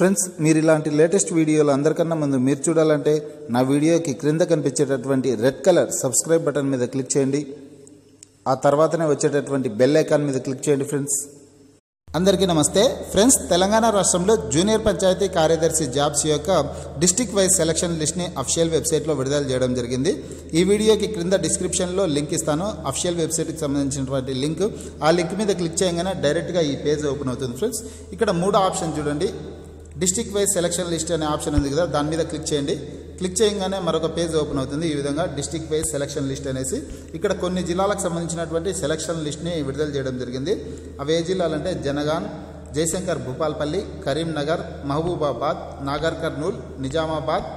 Friends, మీరు ఇలాంటి latest వీడియోలు అందరికన్నా ముందు మీరు చూడాలంటే నా వీడియోకి క్రింద కనిపించేటటువంటి రెడ్ కలర్ సబ్స్క్రైబ్ బటన్ మీద క్లిక్ చేయండి. ఆ తర్వాతనే వచ్చేటటువంటి బెల్ ఐకాన్ మీద క్లిక్ చేయండి. ఫ్రెండ్స్, అందరికీ నమస్తే. ఫ్రెండ్స్, తెలంగాణ రాష్ట్రంలో జూనియర్ పంచాయతీ కార్యదర్శి జాబ్స్ యొక్క డిస్ట్రిక్ట్ వైజ్ సెలక్షన్ లిస్ట్ని అఫిషియల్ వెబ్సైట్లో విడుదల చేయడం జరిగింది. ఈ వీడియోకి క్రింద డిస్క్రిప్షన్లో లింక్ ఇస్తాను, అఫిషియల్ వెబ్సైట్కి సంబంధించినటువంటి లింక్. ఆ లింక్ మీద క్లిక్ చేయగానే డైరెక్ట్గా ఈ పేజ్ ఓపెన్ అవుతుంది. ఫ్రెండ్స్, ఇక్కడ 3 ఆప్షన్ చూడండి. డిస్ట్రిక్ట్ వైజ్ సెలక్షన్ లిస్ట్ అనే ఆప్షన్ ఉంది కదా, దాని మీద క్లిక్ చేయండి. క్లిక్ చేయగానే మరొక పేజ్ ఓపెన్ అవుతుంది. ఈ విధంగా డిస్ట్రిక్ట్ వైజ్ సెలక్షన్ లిస్ట్ అనేసి ఇక్కడ కొన్ని జిల్లాలకు సంబంధించినటువంటి సెలక్షన్ లిస్ట్ని విడుదల చేయడం జరిగింది. అవి ఏ జిల్లాలంటే జనగాన్, జయశంకర్ భూపాల్పల్లి, కరీంనగర్, మహబూబాబాద్, నాగర్ కర్నూల్, నిజామాబాద్,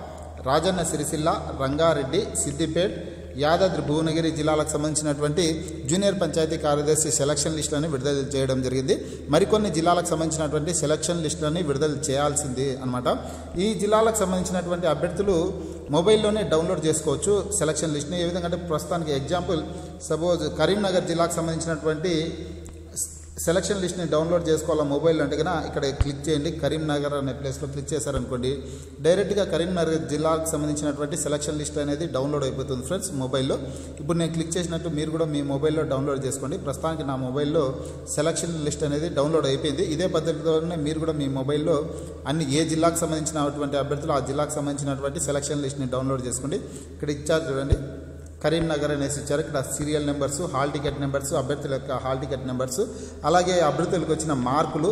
రాజన్న సిరిసిల్ల, రంగారెడ్డి, సిద్దిపేట్, యాదాద్రి భువనగిరి జిల్లాలకు సంబంధించినటువంటి జూనియర్ పంచాయతీ కార్యదర్శి సెలక్షన్ లిస్టులని విడుదల చేయడం జరిగింది. మరికొన్ని జిల్లాలకు సంబంధించినటువంటి సెలక్షన్ లిస్టులని విడుదల చేయాల్సింది అనమాట. ఈ జిల్లాలకు సంబంధించినటువంటి అభ్యర్థులు మొబైల్లోనే డౌన్లోడ్ చేసుకోవచ్చు సెలక్షన్ లిస్ట్ని. ఏ విధంగా అంటే ప్రస్తుతానికి ఎగ్జాంపుల్ సపోజ్ కరీంనగర్ జిల్లాకు సంబంధించినటువంటి సెలక్షన్ లిస్ట్ని డౌన్లోడ్ చేసుకోవాలా మొబైల్ అంటే కన్నా ఇక్కడ క్లిక్ చేయండి. కరీంనగర్ అనే ప్లేస్లో క్లిక్ చేశారనుకోండి, డైరెక్ట్గా కరీంనగర్ జిల్లాకు సంబంధించినటువంటి సెలక్షన్ లిస్ట్ అనేది డౌన్లోడ్ అయిపోతుంది ఫ్రెండ్స్ మొబైల్లో. ఇప్పుడు నేను క్లిక్ చేసినట్టు మీరు కూడా మీ మొబైల్లో డౌన్లోడ్ చేసుకోండి. ప్రస్తుతానికి నా మొబైల్లో సెలక్షన్ లిస్ట్ అనేది డౌన్లోడ్ అయిపోయింది. ఇదే పద్ధతిలోనే మీరు కూడా మీ మొబైల్లో అన్ని ఏ జిల్లాకు సంబంధించినటువంటి అభ్యర్థులు ఆ జిల్లాకు సంబంధించినటువంటి సెలక్షన్ లిస్ట్ని డౌన్లోడ్ చేసుకోండి. ఇక్కడ ఇచ్చారు చూడండి, కరీంనగర్ అనేసి ఇచ్చారు. ఇక్కడ serial numbers, hall ticket numbers, అభ్యర్థుల యొక్క హాల్ టికెట్ నెంబర్స్, అలాగే అభ్యర్థులకు వచ్చిన మార్కులు,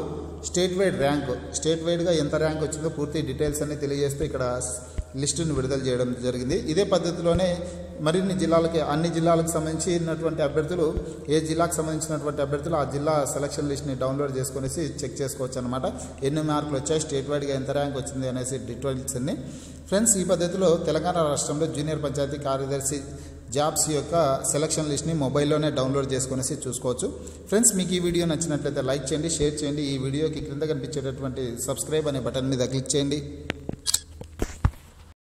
స్టేట్ వైడ్ ర్యాంకు, స్టేట్ వైడ్గా ఎంత ర్యాంక్ వచ్చిందో పూర్తి డీటెయిల్స్ అన్ని తెలియజేస్తూ ఇక్కడ లిస్టును విడుదల చేయడం జరిగింది. ఇదే పద్ధతిలోనే మరిన్ని జిల్లాలకి, అన్ని జిల్లాలకు సంబంధించినటువంటి అభ్యర్థులు, ఏ జిల్లాకు సంబంధించినటువంటి అభ్యర్థులు ఆ జిల్లా సెలక్షన్ లిస్ట్ని డౌన్లోడ్ చేసుకునేసి చెక్ చేసుకోవచ్చు అనమాట. ఎన్ని మార్కులు వచ్చాయి, స్టేట్ వైడ్గా ఎంత ర్యాంక్ వచ్చింది అనేసి డీటెయిల్స్ అన్ని. ఫ్రెండ్స్, ఈ పద్ధతిలో తెలంగాణ రాష్ట్రంలో జూనియర్ పంచాయతీ కార్యదర్శి జాబ్స్ యొక్క సెలక్షన్ లిస్ట్ని మొబైల్లోనే డౌన్లోడ్ చేసుకునేసి చూసుకోవచ్చు. ఫ్రెండ్స్, మీకు ఈ వీడియో నచ్చినట్లయితే లైక్ చేయండి, షేర్ చేయండి. ఈ వీడియోకి క్రింద కనిపించేటటువంటి సబ్స్క్రైబ్ అనే బటన్ మీద క్లిక్ చేయండి.